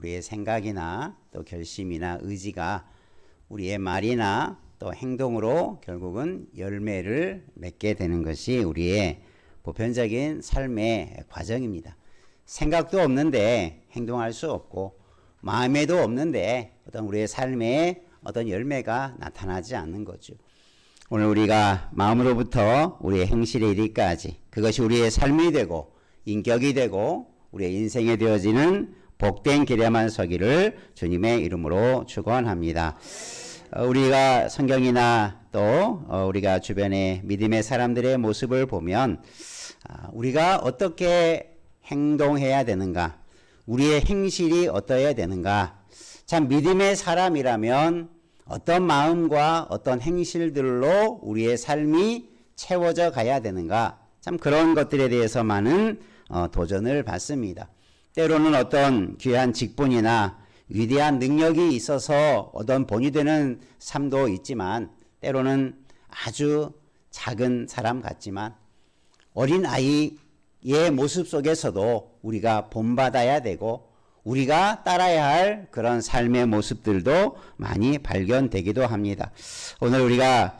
우리의 생각이나 또 결심이나 의지가 우리의 말이나 또 행동으로 결국은 열매를 맺게 되는 것이 우리의 보편적인 삶의 과정입니다. 생각도 없는데 행동할 수 없고 마음에도 없는데 어떤 우리의 삶에 어떤 열매가 나타나지 않는 거죠. 오늘 우리가 마음으로부터 우리의 행실에 이르기까지 그것이 우리의 삶이 되고 인격이 되고 우리의 인생에 되어지는 복된 길에만 서기를 주님의 이름으로 축원합니다. 우리가 성경이나 또 우리가 주변의 믿음의 사람들의 모습을 보면 우리가 어떻게 행동해야 되는가, 우리의 행실이 어떠해야 되는가, 참 믿음의 사람이라면 어떤 마음과 어떤 행실들로 우리의 삶이 채워져 가야 되는가, 참 그런 것들에 대해서 많은 도전을 받습니다. 때로는 어떤 귀한 직분이나 위대한 능력이 있어서 어떤 본이 되는 삶도 있지만 때로는 아주 작은 사람 같지만 어린 아이의 모습 속에서도 우리가 본받아야 되고 우리가 따라야 할 그런 삶의 모습들도 많이 발견되기도 합니다. 오늘 우리가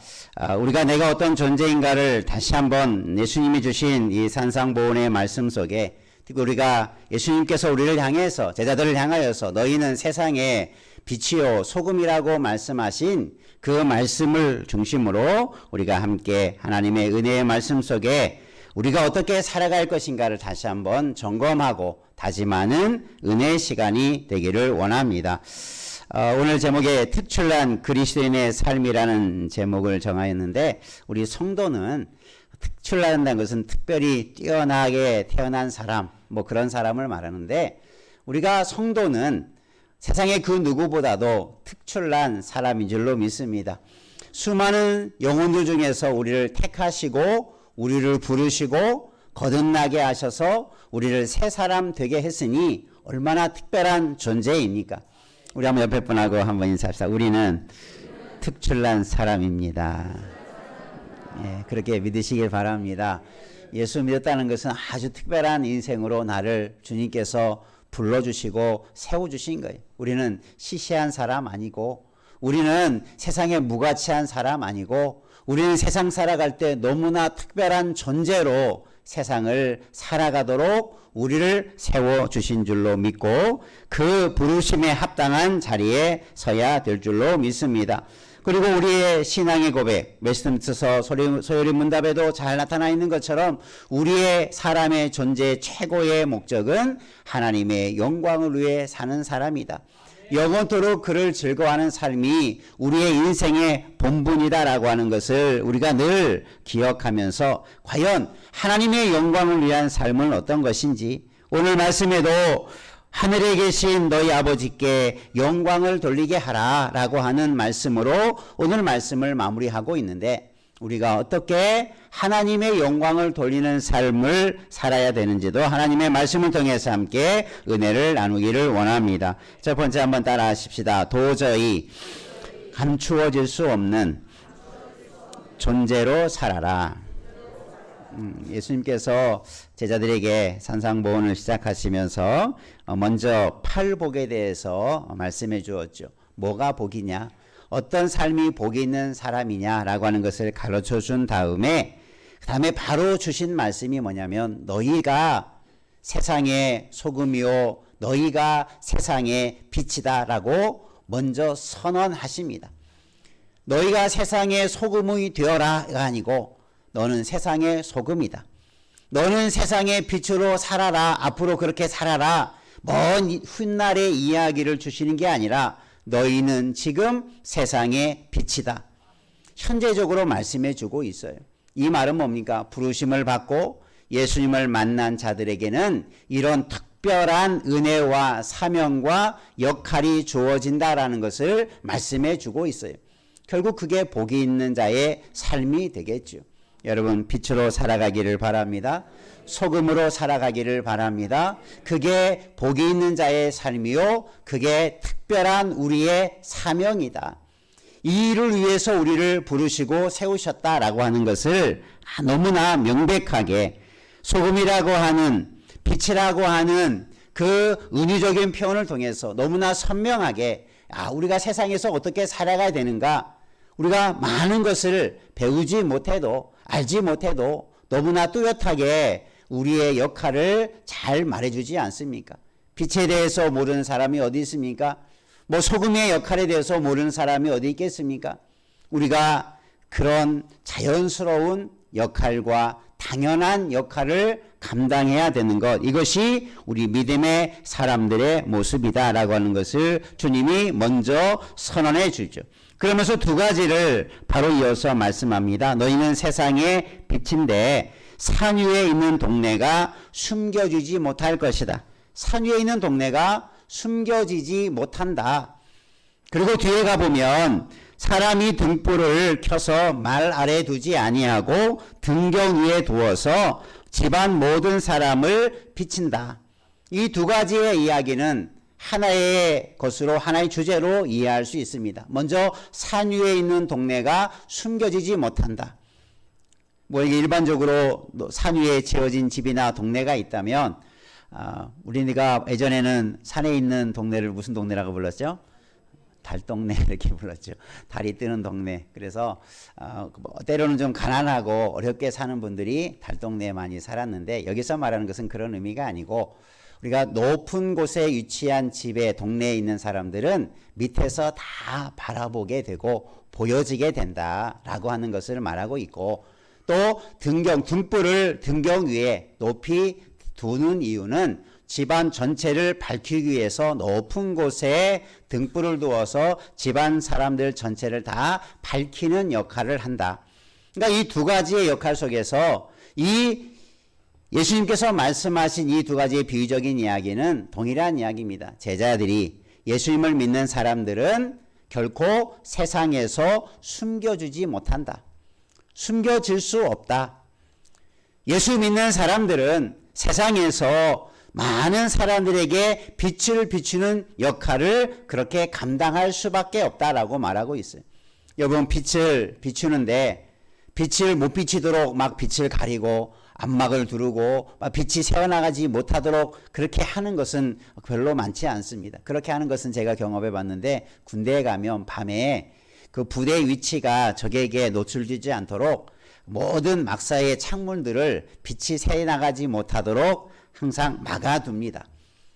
내가 어떤 존재인가를 다시 한번 예수님이 주신 이 산상보훈의 말씀 속에 특히 우리가 예수님께서 우리를 향해서 제자들을 향하여서 너희는 세상의 빛이요 소금이라고 말씀하신 그 말씀을 중심으로 우리가 함께 하나님의 은혜의 말씀 속에 우리가 어떻게 살아갈 것인가를 다시 한번 점검하고 다짐하는 은혜의 시간이 되기를 원합니다. 오늘 제목에 특출난 그리스도인의 삶이라는 제목을 정하였는데 우리 성도는 특출난다는 것은 특별히 뛰어나게 태어난 사람, 뭐 그런 사람을 말하는데 우리가 성도는 세상의 그 누구보다도 특출난 사람인 줄로 믿습니다. 수많은 영혼들 중에서 우리를 택하시고 우리를 부르시고 거듭나게 하셔서 우리를 새 사람 되게 했으니 얼마나 특별한 존재입니까? 우리 한번 옆에 분하고 한번 인사합시다. 우리는 특출난 사람입니다. 예, 그렇게 믿으시길 바랍니다. 예수 믿었다는 것은 아주 특별한 인생으로 나를 주님께서 불러주시고 세워주신 거예요. 우리는 시시한 사람 아니고 우리는 세상에 무가치한 사람 아니고 우리는 세상 살아갈 때 너무나 특별한 존재로 세상을 살아가도록 우리를 세워주신 줄로 믿고 그 부르심에 합당한 자리에 서야 될 줄로 믿습니다. 그리고 우리의 신앙의 고백, 웨스트민스터 소요리 문답에도 잘 나타나 있는 것처럼 우리의 사람의 존재의 최고의 목적은 하나님의 영광을 위해 사는 사람이다. 영원토록 그를 즐거워하는 삶이 우리의 인생의 본분이다라고 하는 것을 우리가 늘 기억하면서 과연 하나님의 영광을 위한 삶은 어떤 것인지 오늘 말씀에도 하늘에 계신 너희 아버지께 영광을 돌리게 하라 라고 하는 말씀으로 오늘 말씀을 마무리하고 있는데 우리가 어떻게 하나님의 영광을 돌리는 삶을 살아야 되는지도 하나님의 말씀을 통해서 함께 은혜를 나누기를 원합니다. 첫 번째 한번 따라 하십시다. 도저히 감추어질 수 없는 존재로 살아라. 예수님께서 제자들에게 산상보훈을 시작하시면서 먼저 팔복에 대해서 말씀해 주었죠. 뭐가 복이냐? 어떤 삶이 복이 있는 사람이냐라고 하는 것을 가르쳐 준 다음에 그 다음에 바로 주신 말씀이 뭐냐면 너희가 세상의 소금이요 너희가 세상의 빛이다 라고 먼저 선언하십니다. 너희가 세상의 소금이 되어라가 아니고 너는 세상의 소금이다. 너는 세상의 빛으로 살아라. 앞으로 그렇게 살아라. 먼 훗날의 이야기를 주시는 게 아니라 너희는 지금 세상의 빛이다. 현재적으로 말씀해 주고 있어요. 이 말은 뭡니까? 부르심을 받고 예수님을 만난 자들에게는 이런 특별한 은혜와 사명과 역할이 주어진다라는 것을 말씀해 주고 있어요. 결국 그게 복이 있는 자의 삶이 되겠죠. 여러분 빛으로 살아가기를 바랍니다. 소금으로 살아가기를 바랍니다. 그게 복이 있는 자의 삶이요. 그게 특별한 우리의 사명이다. 이 일을 위해서 우리를 부르시고 세우셨다라고 하는 것을 너무나 명백하게 소금이라고 하는 빛이라고 하는 그 은유적인 표현을 통해서 너무나 선명하게 우리가 세상에서 어떻게 살아가야 되는가, 우리가 많은 것을 배우지 못해도 알지 못해도 너무나 뚜렷하게 우리의 역할을 잘 말해주지 않습니까? 빛에 대해서 모르는 사람이 어디 있습니까? 뭐 소금의 역할에 대해서 모르는 사람이 어디 있겠습니까? 우리가 그런 자연스러운 역할과 당연한 역할을 감당해야 되는 것, 이것이 우리 믿음의 사람들의 모습이다라고 하는 것을 주님이 먼저 선언해 주죠. 그러면서 두 가지를 바로 이어서 말씀합니다. 너희는 세상의 빛인데 산 위에 있는 동네가 숨겨지지 못할 것이다. 산 위에 있는 동네가 숨겨지지 못한다. 그리고 뒤에 가보면 사람이 등불을 켜서 말 아래 두지 아니하고 등경 위에 두어서 집안 모든 사람을 비친다. 이 두 가지의 이야기는 하나의 것으로, 하나의 주제로 이해할 수 있습니다. 먼저 산 위에 있는 동네가 숨겨지지 못한다. 뭐 이게 일반적으로 산 위에 지어진 집이나 동네가 있다면 우리가 예전에는 산에 있는 동네를 무슨 동네라고 불렀죠? 달동네 이렇게 불렀죠. 달이 뜨는 동네. 그래서 때로는 좀 가난하고 어렵게 사는 분들이 달동네에 많이 살았는데, 여기서 말하는 것은 그런 의미가 아니고, 우리가 높은 곳에 위치한 집에, 동네에 있는 사람들은 밑에서 다 바라보게 되고 보여지게 된다라고 하는 것을 말하고 있고, 또 등불을 등경 위에 높이 두는 이유는 집안 전체를 밝히기 위해서 높은 곳에 등불을 두어서 집안 사람들 전체를 다 밝히는 역할을 한다. 그러니까 이 두 가지의 역할 속에서 이 예수님께서 말씀하신 이 두 가지의 비유적인 이야기는 동일한 이야기입니다. 제자들이, 예수님을 믿는 사람들은 결코 세상에서 숨겨주지 못한다. 숨겨질 수 없다. 예수 믿는 사람들은 세상에서 많은 사람들에게 빛을 비추는 역할을 그렇게 감당할 수밖에 없다라고 말하고 있어요. 여러분, 빛을 비추는데 빛을 못 비치도록 막 빛을 가리고 암막을 두르고 빛이 새어나가지 못하도록 그렇게 하는 것은 별로 많지 않습니다. 그렇게 하는 것은 제가 경험해 봤는데, 군대에 가면 밤에 그 부대 위치가 적에게 노출되지 않도록 모든 막사의 창문들을 빛이 새어나가지 못하도록 항상 막아둡니다.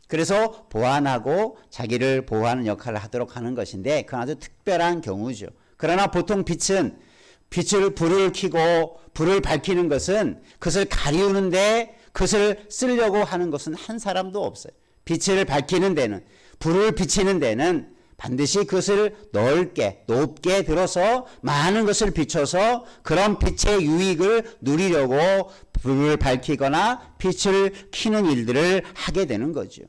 그래서 보안하고 자기를 보호하는 역할을 하도록 하는 것인데, 그건 아주 특별한 경우죠. 그러나 보통 불을 켜고 불을 밝히는 것은, 그것을 가리우는데 그것을 쓰려고 하는 것은 한 사람도 없어요. 빛을 밝히는 데는, 불을 비치는 데는 반드시 그것을 높게 들어서 많은 것을 비춰서 그런 빛의 유익을 누리려고 불을 밝히거나 빛을 켜는 일들을 하게 되는 거죠.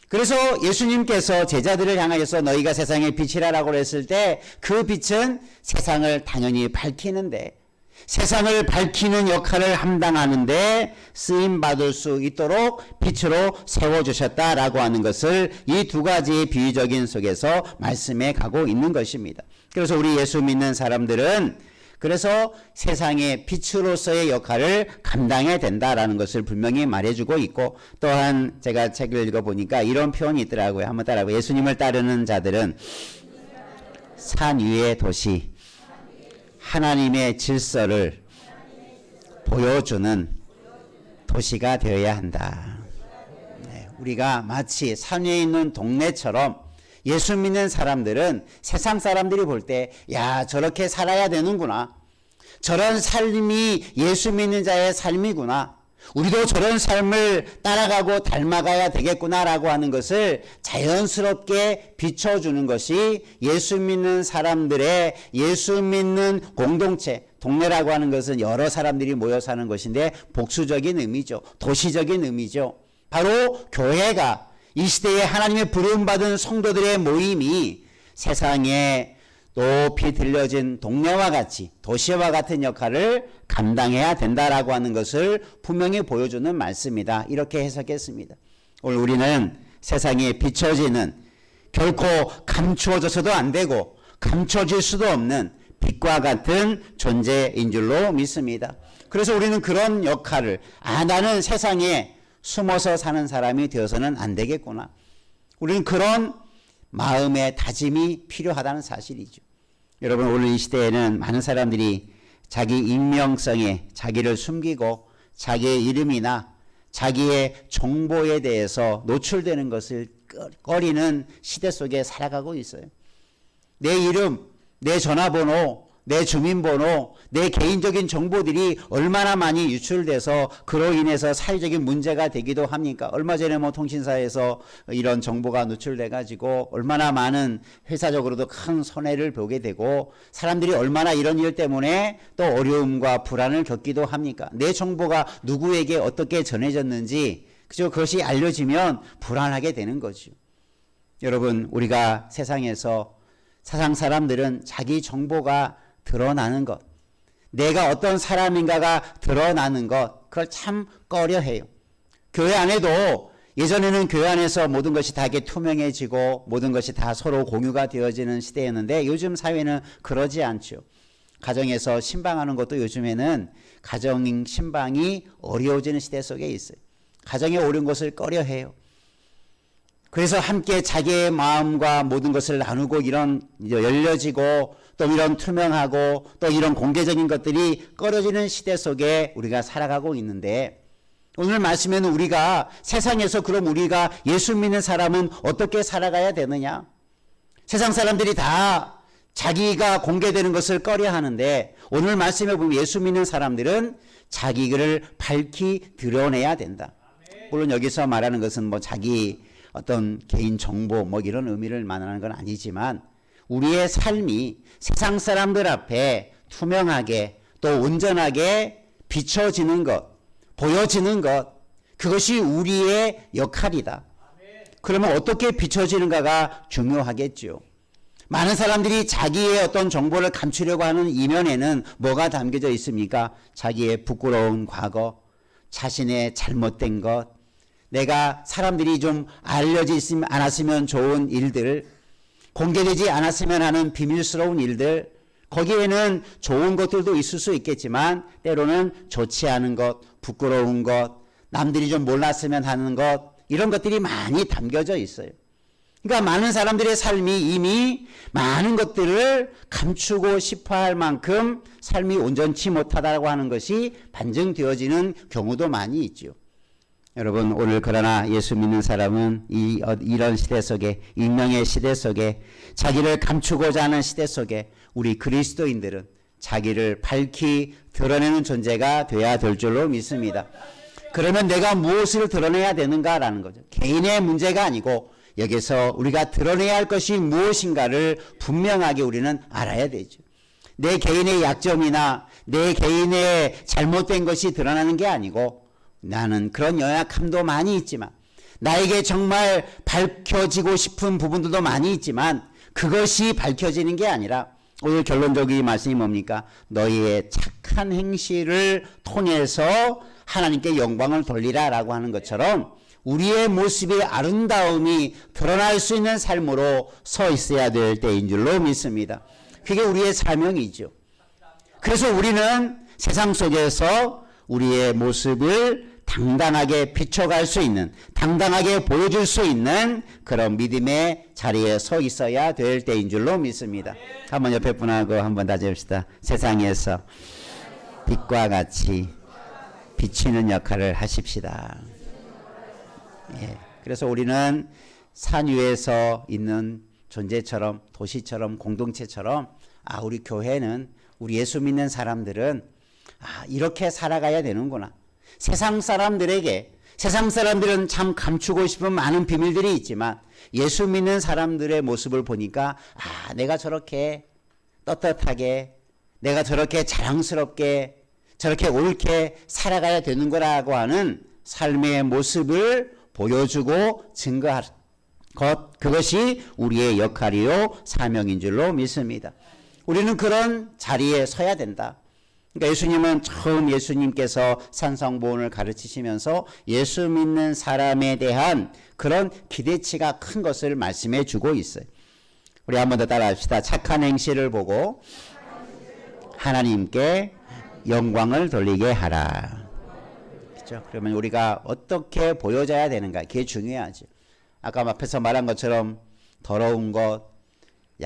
그래서 예수님께서 제자들을 향하여서 너희가 세상의 빛이라라고 했을 때, 그 빛은 세상을 당연히 밝히는데, 세상을 밝히는 역할을 감당하는데 쓰임받을 수 있도록 빛으로 세워주셨다라고 하는 것을 이 두 가지의 비유적인 속에서 말씀해 가고 있는 것입니다. 그래서 우리 예수 믿는 사람들은 그래서 세상의 빛으로서의 역할을 감당해야 된다라는 것을 분명히 말해주고 있고, 또한 제가 책을 읽어보니까 이런 표현이 있더라고요. 한번 따라하고, 예수님을 따르는 자들은 산 위의 도시, 하나님의 질서를 보여주는 도시가 되어야 한다. 네, 우리가 마치 산 위에 있는 동네처럼 예수 믿는 사람들은 세상 사람들이 볼 때, 야, 저렇게 살아야 되는구나. 저런 삶이 예수 믿는 자의 삶이구나. 우리도 저런 삶을 따라가고 닮아가야 되겠구나라고 하는 것을 자연스럽게 비춰주는 것이 예수 믿는 사람들의, 예수 믿는 공동체, 동네라고 하는 것은 여러 사람들이 모여 사는 것인데 복수적인 의미죠. 도시적인 의미죠. 바로 교회가, 이 시대에 하나님의 부름받은 성도들의 모임이 세상에 높이 들려진 동네와 같이, 도시와 같은 역할을 감당해야 된다라고 하는 것을 분명히 보여주는 말씀이다. 이렇게 해석했습니다. 오늘 우리는 세상에 비춰지는, 결코 감추어져서도 안 되고 감춰질 수도 없는 빛과 같은 존재인 줄로 믿습니다. 그래서 우리는 그런 역할을, 나는 세상에 숨어서 사는 사람이 되어서는 안 되겠구나. 우리는 그런 마음의 다짐이 필요하다는 사실이죠. 여러분, 오늘 이 시대에는 많은 사람들이 자기 익명성에 자기를 숨기고 자기의 이름이나 자기의 정보에 대해서 노출되는 것을 꺼리는 시대 속에 살아가고 있어요. 내 이름, 내 전화번호, 내 주민번호, 내 개인적인 정보들이 얼마나 많이 유출돼서 그로 인해서 사회적인 문제가 되기도 합니까? 얼마 전에 통신사에서 이런 정보가 노출돼 가지고 얼마나 많은 회사적으로도 큰 손해를 보게 되고 사람들이 얼마나 이런 일 때문에 또 어려움과 불안을 겪기도 합니까? 내 정보가 누구에게 어떻게 전해졌는지 그것이 알려지면 불안하게 되는 거죠. 여러분, 우리가 세상에서 세상 사람들은 자기 정보가 드러나는 것, 내가 어떤 사람인가가 드러나는 것, 그걸 참 꺼려해요. 교회 안에도 예전에는 교회 안에서 모든 것이 다 이렇게 투명해지고 모든 것이 다 서로 공유가 되어지는 시대였는데 요즘 사회는 그러지 않죠. 가정에서 신방하는 것도 요즘에는 가정 신방이 어려워지는 시대 속에 있어요. 가정에 옳은 것을 꺼려해요. 그래서 함께 자기의 마음과 모든 것을 나누고 이런 열려지고 또 이런 투명하고 또 이런 공개적인 것들이 꺼려지는 시대 속에 우리가 살아가고 있는데 오늘 말씀에는 우리가 세상에서 그럼 우리가 예수 믿는 사람은 어떻게 살아가야 되느냐? 세상 사람들이 다 자기가 공개되는 것을 꺼려하는데 오늘 말씀에 보면 예수 믿는 사람들은 자기를 밝히 드러내야 된다. 물론 여기서 말하는 것은 자기 어떤 개인 정보 이런 의미를 말하는 건 아니지만 우리의 삶이 세상 사람들 앞에 투명하게 또 온전하게 비춰지는 것, 보여지는 것, 그것이 우리의 역할이다. 그러면 어떻게 비춰지는가가 중요하겠죠. 많은 사람들이 자기의 어떤 정보를 감추려고 하는 이면에는 뭐가 담겨져 있습니까? 자기의 부끄러운 과거, 자신의 잘못된 것, 내가 사람들이 좀 알려지지 않았으면 좋은 일들, 공개되지 않았으면 하는 비밀스러운 일들, 거기에는 좋은 것들도 있을 수 있겠지만 때로는 좋지 않은 것, 부끄러운 것, 남들이 좀 몰랐으면 하는 것, 이런 것들이 많이 담겨져 있어요. 그러니까 많은 사람들의 삶이 이미 많은 것들을 감추고 싶어 할 만큼 삶이 온전치 못하다고 하는 것이 반증되어지는 경우도 많이 있죠. 여러분, 오늘 그러나 예수 믿는 사람은 이런 시대 속에, 익명의 시대 속에, 자기를 감추고자 하는 시대 속에 우리 그리스도인들은 자기를 밝히 드러내는 존재가 돼야 될 줄로 믿습니다. 그러면 내가 무엇을 드러내야 되는가라는 거죠. 개인의 문제가 아니고 여기서 우리가 드러내야 할 것이 무엇인가를 분명하게 우리는 알아야 되죠. 내 개인의 약점이나 내 개인의 잘못된 것이 드러나는 게 아니고 나는 그런 연약함도 많이 있지만 나에게 정말 밝혀지고 싶은 부분들도 많이 있지만 그것이 밝혀지는 게 아니라 오늘 결론적인 말씀이 뭡니까? 너희의 착한 행실을 통해서 하나님께 영광을 돌리라 라고 하는 것처럼 우리의 모습의 아름다움이 드러날 수 있는 삶으로 서 있어야 될 때인 줄로 믿습니다. 그게 우리의 사명이죠. 그래서 우리는 세상 속에서 우리의 모습을 당당하게 비춰갈 수 있는, 당당하게 보여줄 수 있는 그런 믿음의 자리에 서 있어야 될 때인 줄로 믿습니다. 한번 옆에 분하고 한번 다짐합시다. 세상에서 빛과 같이 비치는 역할을 하십시다. 예, 그래서 우리는 산 위에서 있는 존재처럼, 도시처럼, 공동체처럼 우리 교회는, 우리 예수 믿는 사람들은 이렇게 살아가야 되는구나. 세상 사람들은 참 감추고 싶은 많은 비밀들이 있지만 예수 믿는 사람들의 모습을 보니까 내가 저렇게 떳떳하게, 내가 저렇게 자랑스럽게, 저렇게 옳게 살아가야 되는 거라고 하는 삶의 모습을 보여주고 증거할 것, 그것이 우리의 역할이요 사명인 줄로 믿습니다. 우리는 그런 자리에 서야 된다. 그러니까 예수님은 처음 예수님께서 산성보훈을 가르치시면서 예수 믿는 사람에 대한 그런 기대치가 큰 것을 말씀해 주고 있어요. 우리 한 번 더 따라합시다. 착한 행실을 보고 하나님께 영광을 돌리게 하라. 그렇죠? 그러면 우리가 어떻게 보여져야 되는가? 그게 중요하죠. 아까 앞에서 말한 것처럼 더러운 것,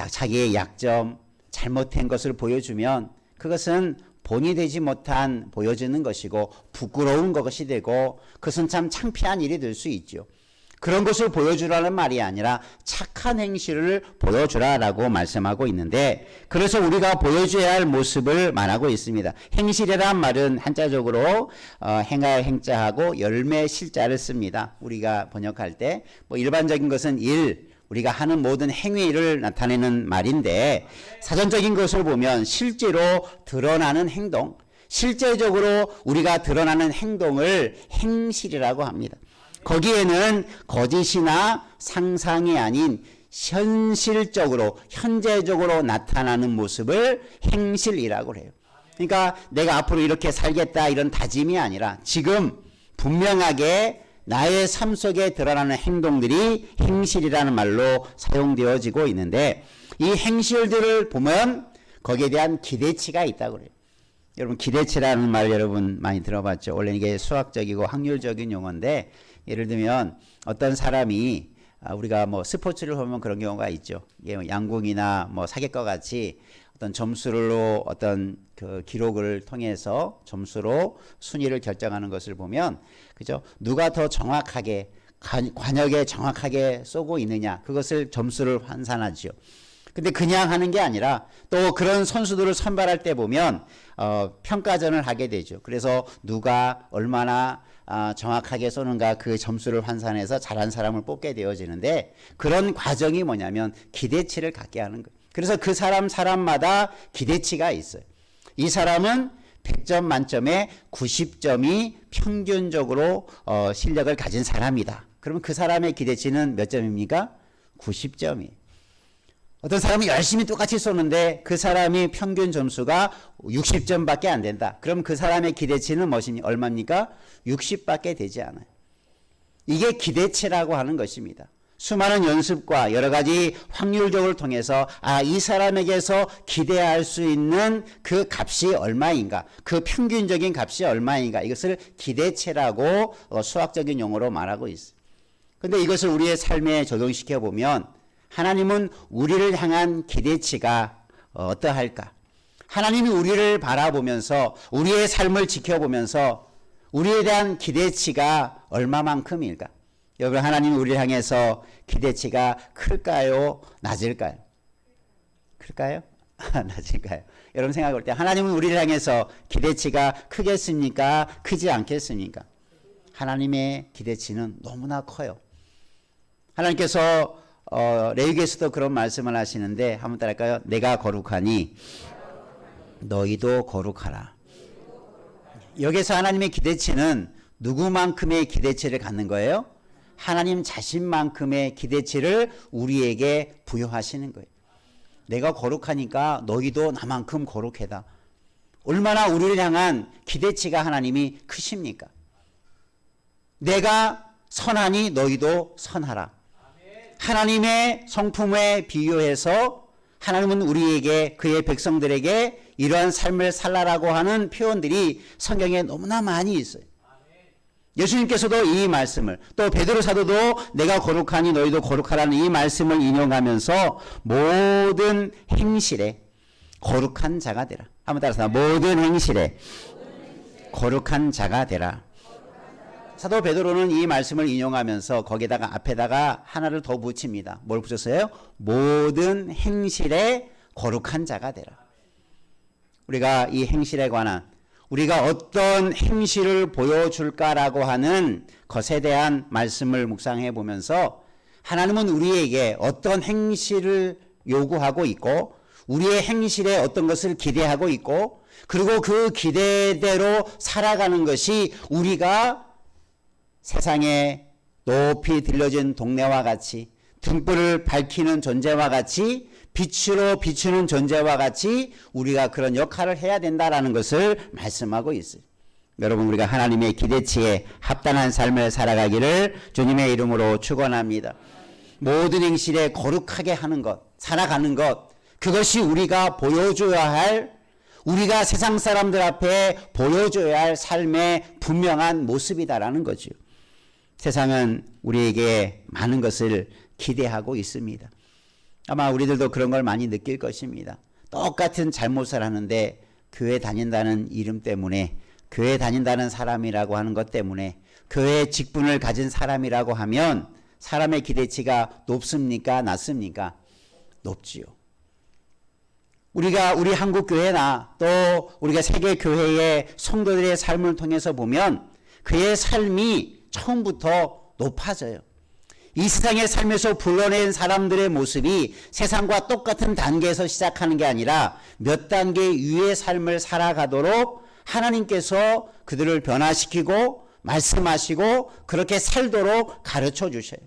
자기의 약점, 잘못된 것을 보여주면 그것은 본이 되지 못한 보여지는 것이고 부끄러운 것이 되고 그것은 참 창피한 일이 될 수 있죠. 그런 것을 보여주라는 말이 아니라 착한 행실을 보여주라라고 말씀하고 있는데, 그래서 우리가 보여줘야 할 모습을 말하고 있습니다. 행실이란 말은 한자적으로 행할 행자하고 열매 실자를 씁니다. 우리가 번역할 때 뭐 일반적인 것은 우리가 하는 모든 행위를 나타내는 말인데, 사전적인 것을 보면 실제로 드러나는 행동, 실제적으로 우리가 드러나는 행동을 행실이라고 합니다. 거기에는 거짓이나 상상이 아닌 현실적으로 현재적으로 나타나는 모습을 행실이라고 해요. 그러니까 내가 앞으로 이렇게 살겠다 이런 다짐이 아니라 지금 분명하게 나의 삶 속에 드러나는 행동들이 행실이라는 말로 사용되어지고 있는데, 이 행실들을 보면 거기에 대한 기대치가 있다고 그래요. 여러분, 기대치라는 말 여러분 많이 들어봤죠. 원래 이게 수학적이고 확률적인 용어인데, 예를 들면 어떤 사람이 우리가 뭐 스포츠를 보면 그런 경우가 있죠. 양궁이나 뭐 사격과 같이 어떤 점수로 어떤 그 기록을 통해서 점수로 순위를 결정하는 것을 보면, 그죠? 누가 더 정확하게 관역에 정확하게 쏘고 있느냐, 그것을 점수를 환산하죠. 근데 그냥 하는 게 아니라 또 그런 선수들을 선발할 때 보면 평가전을 하게 되죠. 그래서 누가 얼마나 정확하게 쏘는가 그 점수를 환산해서 잘한 사람을 뽑게 되어지는데, 그런 과정이 뭐냐면 기대치를 갖게 하는 거예요. 그래서 그 사람마다 기대치가 있어요. 이 사람은 100점 만점에 90점이 평균적으로 실력을 가진 사람이다. 그러면 그 사람의 기대치는 몇 점입니까? 90점이에요. 어떤 사람이 열심히 똑같이 쏘는데 그 사람이 평균 점수가 60점밖에 안 된다. 그럼 그 사람의 기대치는 얼마입니까? 60밖에 되지 않아요. 이게 기대치라고 하는 것입니다. 수많은 연습과 여러 가지 확률적을 통해서 이 사람에게서 기대할 수 있는 그 값이 얼마인가, 그 평균적인 값이 얼마인가, 이것을 기대치라고 수학적인 용어로 말하고 있어요. 그런데 이것을 우리의 삶에 적용시켜 보면 하나님은 우리를 향한 기대치가 어떠할까? 하나님이 우리를 바라보면서 우리의 삶을 지켜보면서 우리에 대한 기대치가 얼마만큼일까? 여러분, 하나님이 우리를 향해서 기대치가 클까요? 낮을까요? 클까요? 낮을까요? 여러분 생각할 때 하나님은 우리를 향해서 기대치가 크겠습니까? 크지 않겠습니까? 하나님의 기대치는 너무나 커요. 하나님께서 레위기에서도 그런 말씀을 하시는데 한번 따라할까요? 내가 거룩하니 너희도 거룩하라. 여기서 하나님의 기대치는 누구만큼의 기대치를 갖는 거예요? 하나님 자신만큼의 기대치를 우리에게 부여하시는 거예요. 내가 거룩하니까 너희도 나만큼 거룩해다. 얼마나 우리를 향한 기대치가 하나님이 크십니까? 내가 선하니 너희도 선하라. 하나님의 성품에 비유해서 하나님은 우리에게, 그의 백성들에게 이러한 삶을 살라라고 하는 표현들이 성경에 너무나 많이 있어요. 예수님께서도 이 말씀을, 또 베드로 사도도 내가 거룩하니 너희도 거룩하라는 이 말씀을 인용하면서 모든 행실에 거룩한 자가 되라. 한번 따라서 모든 행실에 거룩한 자가 되라. 사도 베드로는 이 말씀을 인용하면서 거기다가 앞에다가 하나를 더 붙입니다. 뭘 붙였어요? 모든 행실에 거룩한 자가 되라. 우리가 이 행실에 관한, 우리가 어떤 행실을 보여줄까라고 하는 것에 대한 말씀을 묵상해 보면서 하나님은 우리에게 어떤 행실을 요구하고 있고 우리의 행실에 어떤 것을 기대하고 있고, 그리고 그 기대대로 살아가는 것이 우리가 세상에 높이 들려진 동네와 같이, 등불을 밝히는 존재와 같이, 빛으로 비추는 존재와 같이 우리가 그런 역할을 해야 된다라는 것을 말씀하고 있어요. 여러분, 우리가 하나님의 기대치에 합당한 삶을 살아가기를 주님의 이름으로 축원합니다. 모든 행실에 거룩하게 하는 것, 살아가는 것, 그것이 우리가 보여줘야 할, 우리가 세상 사람들 앞에 보여줘야 할 삶의 분명한 모습이다라는 거죠. 세상은 우리에게 많은 것을 기대하고 있습니다. 아마 우리들도 그런 걸 많이 느낄 것입니다. 똑같은 잘못을 하는데 교회 다닌다는 이름 때문에, 교회 다닌다는 사람이라고 하는 것 때문에, 교회 직분을 가진 사람이라고 하면 사람의 기대치가 높습니까? 낮습니까? 높지요. 우리 한국 교회나 또 우리가 세계 교회의 성도들의 삶을 통해서 보면 그의 삶이 처음부터 높아져요. 이 세상의 삶에서 불러낸 사람들의 모습이 세상과 똑같은 단계에서 시작하는 게 아니라 몇 단계 위의 삶을 살아가도록 하나님께서 그들을 변화시키고 말씀하시고 그렇게 살도록 가르쳐 주셔요.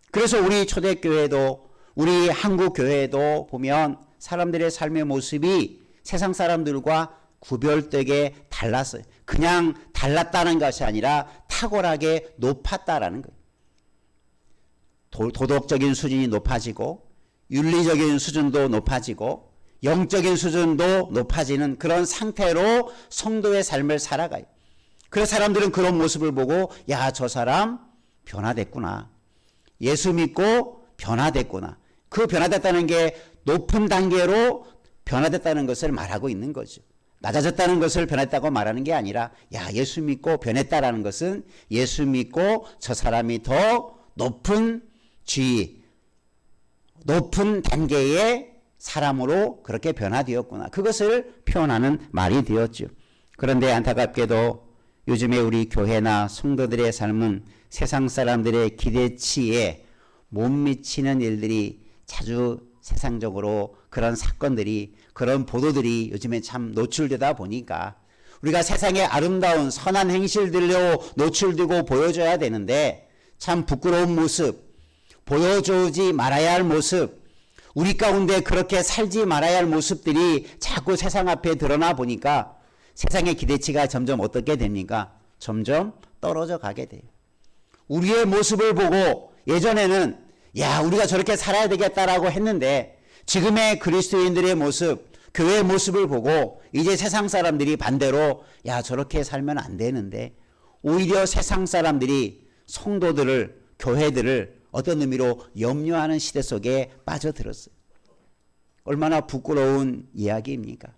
그래서 우리 초대교회도, 우리 한국교회도 보면 사람들의 삶의 모습이 세상 사람들과 구별되게 달랐어요. 그냥 달랐다는 것이 아니라 탁월하게 높았다라는 거예요. 도덕적인 수준이 높아지고 윤리적인 수준도 높아지고 영적인 수준도 높아지는 그런 상태로 성도의 삶을 살아가요. 그래서 사람들은 그런 모습을 보고 야, 저 사람 변화됐구나. 예수 믿고 변화됐구나. 그 변화됐다는 게 높은 단계로 변화됐다는 것을 말하고 있는 거죠. 낮아졌다는 것을 변했다고 말하는 게 아니라 야, 예수 믿고 변했다라는 것은 예수 믿고 저 사람이 더 높은 지위, 높은 단계의 사람으로 그렇게 변화되었구나. 그것을 표현하는 말이 되었죠. 그런데 안타깝게도 요즘에 우리 교회나 성도들의 삶은 세상 사람들의 기대치에 못 미치는 일들이 자주 세상적으로 그런 사건들이, 그런 보도들이 요즘에 참 노출되다 보니까 우리가 세상의 아름다운 선한 행실들로 노출되고 보여줘야 되는데 참 부끄러운 모습, 보여주지 말아야 할 모습, 우리 가운데 그렇게 살지 말아야 할 모습들이 자꾸 세상 앞에 드러나 보니까 세상의 기대치가 점점 어떻게 됩니까? 점점 떨어져 가게 돼요. 우리의 모습을 보고 예전에는 야, 우리가 저렇게 살아야 되겠다라고 했는데 지금의 그리스도인들의 모습, 교회의 모습을 보고 이제 세상 사람들이 반대로 야, 저렇게 살면 안 되는데 오히려 세상 사람들이 성도들을, 교회들을 어떤 의미로 염려하는 시대 속에 빠져들었어요. 얼마나 부끄러운 이야기입니까?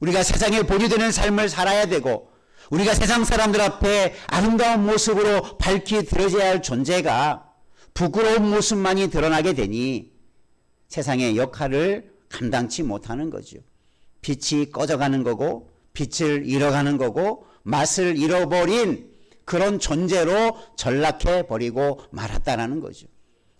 우리가 세상에 보류되는 삶을 살아야 되고 우리가 세상 사람들 앞에 아름다운 모습으로 밝히 드러져야 할 존재가 부끄러운 모습만이 드러나게 되니 세상의 역할을 감당치 못하는 거죠. 빛이 꺼져가는 거고 빛을 잃어가는 거고 맛을 잃어버린 그런 존재로 전락해버리고 말았다라는 거죠.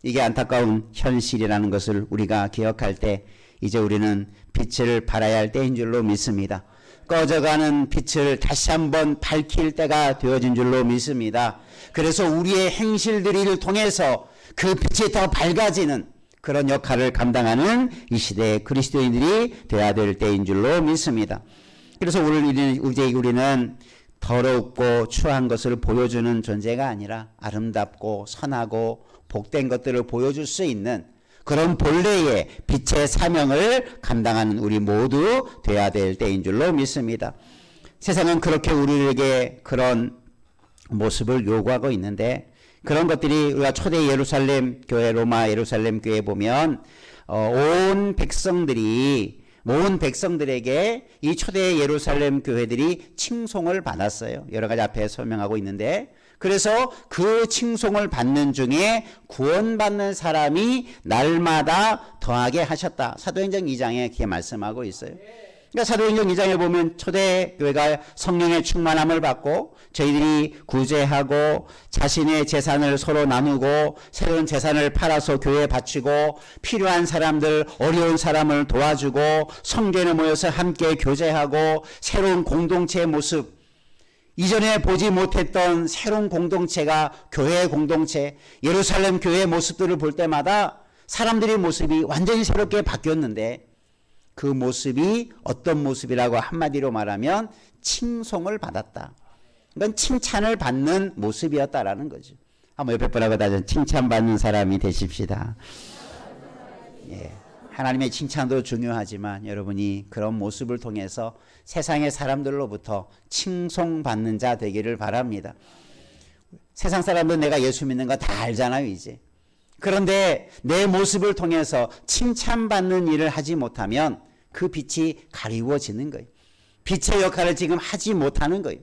이게 안타까운 현실이라는 것을 우리가 기억할 때 이제 우리는 빛을 발해야 할 때인 줄로 믿습니다. 꺼져가는 빛을 다시 한번 밝힐 때가 되어진 줄로 믿습니다. 그래서 우리의 행실들을 통해서 그 빛이 더 밝아지는 그런 역할을 감당하는 이 시대의 그리스도인들이 되어야 될 때인 줄로 믿습니다. 그래서 우리는 더럽고 추한 것을 보여주는 존재가 아니라 아름답고 선하고 복된 것들을 보여줄 수 있는 그런 본래의 빛의 사명을 감당하는 우리 모두 되어야 될 때인 줄로 믿습니다. 세상은 그렇게 우리에게 그런 모습을 요구하고 있는데 그런 것들이 우리가 초대 예루살렘 교회, 로마 예루살렘 교회에 보면 온 백성들에게 이 초대 예루살렘 교회들이 칭송을 받았어요. 여러 가지 앞에 설명하고 있는데 그래서 그 칭송을 받는 중에 구원받는 사람이 날마다 더하게 하셨다. 사도행전 2장에 그렇게 말씀하고 있어요. 그러니까 사도행전 2장에 보면 초대교회가 성령의 충만함을 받고 저희들이 구제하고 자신의 재산을 서로 나누고 새로운 재산을 팔아서 교회에 바치고 필요한 사람들, 어려운 사람을 도와주고 성전에 모여서 함께 교제하고 새로운 공동체의 모습, 이전에 보지 못했던 새로운 공동체가 교회의 공동체, 예루살렘 교회의 모습들을 볼 때마다 사람들의 모습이 완전히 새롭게 바뀌었는데 그 모습이 어떤 모습이라고 한마디로 말하면 칭송을 받았다. 이건 칭찬을 받는 모습이었다라는 거죠. 한번 옆에 분하고 다시 칭찬받는 사람이 되십시다. 예, 하나님의 칭찬도 중요하지만 여러분이 그런 모습을 통해서 세상의 사람들로부터 칭송받는 자 되기를 바랍니다. 세상 사람들은 내가 예수 믿는 거 다 알잖아요, 이제. 그런데 내 모습을 통해서 칭찬받는 일을 하지 못하면 그 빛이 가리워지는 거예요. 빛의 역할을 지금 하지 못하는 거예요.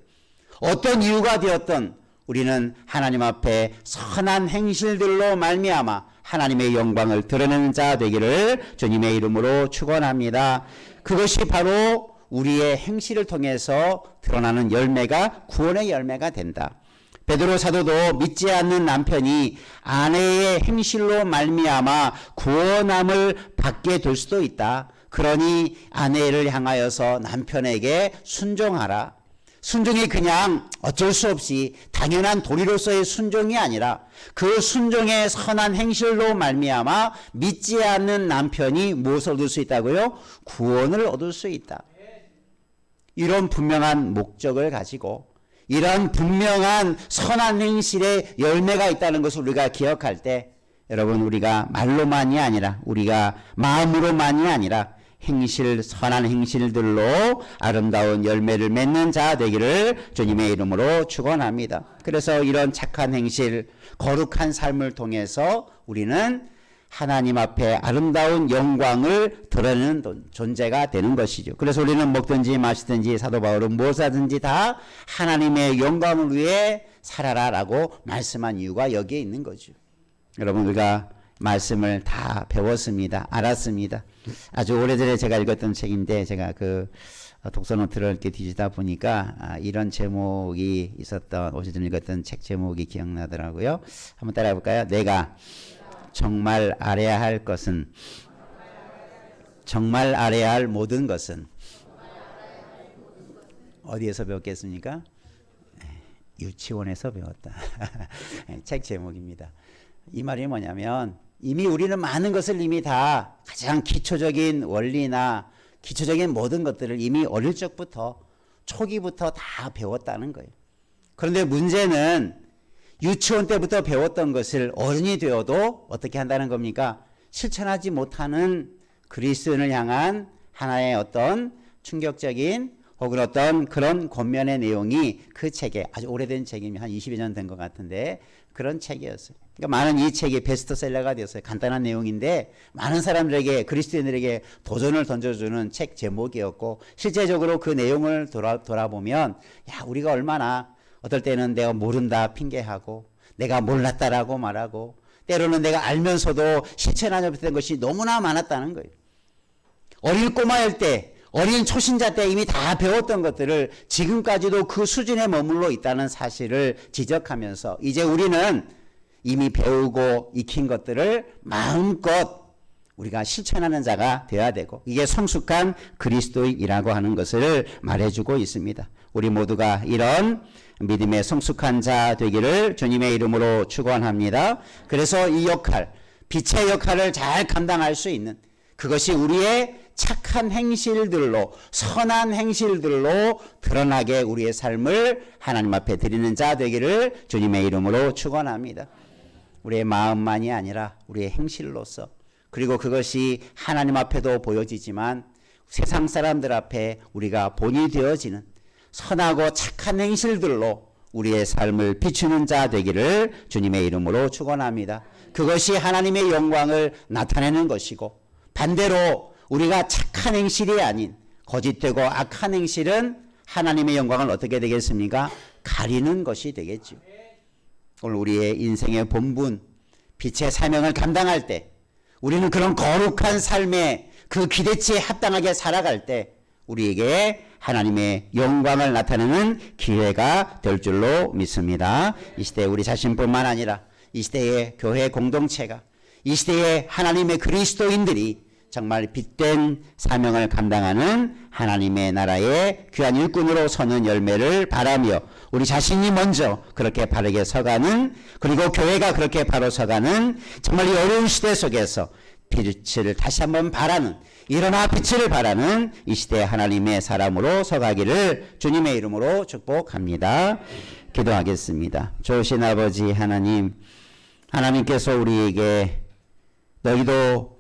어떤 이유가 되었든 우리는 하나님 앞에 선한 행실들로 말미암아 하나님의 영광을 드러내는 자 되기를 주님의 이름으로 축원합니다. 그것이 바로 우리의 행실을 통해서 드러나는 열매가 구원의 열매가 된다. 베드로 사도도 믿지 않는 남편이 아내의 행실로 말미암아 구원함을 받게 될 수도 있다. 그러니 아내를 향하여서 남편에게 순종하라. 순종이 그냥 어쩔 수 없이 당연한 도리로서의 순종이 아니라 그 순종의 선한 행실로 말미암아 믿지 않는 남편이 무엇을 얻을 수 있다고요? 구원을 얻을 수 있다. 이런 분명한 목적을 가지고 이런 분명한 선한 행실의 열매가 있다는 것을 우리가 기억할 때 여러분 우리가 말로만이 아니라 우리가 마음으로만이 아니라 행실 선한 행실들로 아름다운 열매를 맺는 자 되기를 주님의 이름으로 축원합니다. 그래서 이런 착한 행실 거룩한 삶을 통해서 우리는 하나님 앞에 아름다운 영광을 드러내는 존재가 되는 것이죠. 그래서 우리는 먹든지 마시든지 사도 바울은 무엇하든지 다 하나님의 영광을 위해 살아라라고 말씀한 이유가 여기에 있는 거죠. 여러분 우리가 말씀을 다 배웠습니다. 알았습니다. 아주 오래전에 제가 읽었던 책인데 제가 그 독서노트를 이렇게 뒤지다 보니까 이런 제목이 있었던 오래전에 읽었던 책 제목이 기억나더라고요. 한번 따라해 볼까요? 내가 정말 알아야 할 것은 정말 알아야 할 모든 것은 어디에서 배웠겠습니까? 유치원에서 배웠다. 책 제목입니다. 이 말이 뭐냐면 이미 우리는 많은 것을 이미 다 가장 기초적인 원리나 기초적인 모든 것들을 이미 어릴 적부터 초기부터 다 배웠다는 거예요. 그런데 문제는 유치원 때부터 배웠던 것을 어른이 되어도 어떻게 한다는 겁니까? 실천하지 못하는 그리스도인을 향한 하나의 어떤 충격적인 혹은 어떤 그런 권면의 내용이 그 책에 아주 오래된 책이면 한 20여 년 된 것 같은데 그런 책이었어요. 그러니까 많은 이 책이 베스트셀러가 되었어요. 간단한 내용인데 많은 사람들에게 그리스도인들에게 도전을 던져주는 책 제목이었고 실제적으로 그 내용을 돌아보면 야 우리가 얼마나 어떨 때는 내가 모른다 핑계하고 내가 몰랐다라고 말하고 때로는 내가 알면서도 실천하지 못했던 것이 너무나 많았다는 거예요. 어린 꼬마일 때 어린 초신자 때 이미 다 배웠던 것들을 지금까지도 그 수준에 머물러 있다는 사실을 지적하면서 이제 우리는 이미 배우고 익힌 것들을 마음껏 우리가 실천하는 자가 되어야 되고 이게 성숙한 그리스도인이라고 하는 것을 말해주고 있습니다. 우리 모두가 이런 믿음의 성숙한 자 되기를 주님의 이름으로 축원합니다. 그래서 이 역할, 빛의 역할을 잘 감당할 수 있는 그것이 우리의 착한 행실들로 선한 행실들로 드러나게 우리의 삶을 하나님 앞에 드리는 자 되기를 주님의 이름으로 축원합니다. 우리의 마음만이 아니라 우리의 행실로서 그리고 그것이 하나님 앞에도 보여지지만 세상 사람들 앞에 우리가 본이 되어지는 선하고 착한 행실들로 우리의 삶을 비추는 자 되기를 주님의 이름으로 축원합니다. 그것이 하나님의 영광을 나타내는 것이고 반대로 우리가 착한 행실이 아닌 거짓되고 악한 행실은 하나님의 영광을 어떻게 되겠습니까? 가리는 것이 되겠죠. 오늘 우리의 인생의 본분, 빛의 사명을 감당할 때 우리는 그런 거룩한 삶의 그 기대치에 합당하게 살아갈 때 우리에게 하나님의 영광을 나타내는 기회가 될 줄로 믿습니다. 이 시대에 우리 자신뿐만 아니라 이 시대의 교회 공동체가 이 시대의 하나님의 그리스도인들이 정말 빛된 사명을 감당하는 하나님의 나라의 귀한 일꾼으로 서는 열매를 바라며 우리 자신이 먼저 그렇게 바르게 서가는 그리고 교회가 그렇게 바로 서가는 정말 이 어려운 시대 속에서 빛을 다시 한번 바라는 일어나 빛을 바라는 이 시대 하나님의 사람으로 서가기를 주님의 이름으로 축복합니다. 기도하겠습니다. 좋으신 아버지 하나님, 하나님께서 우리에게 너희도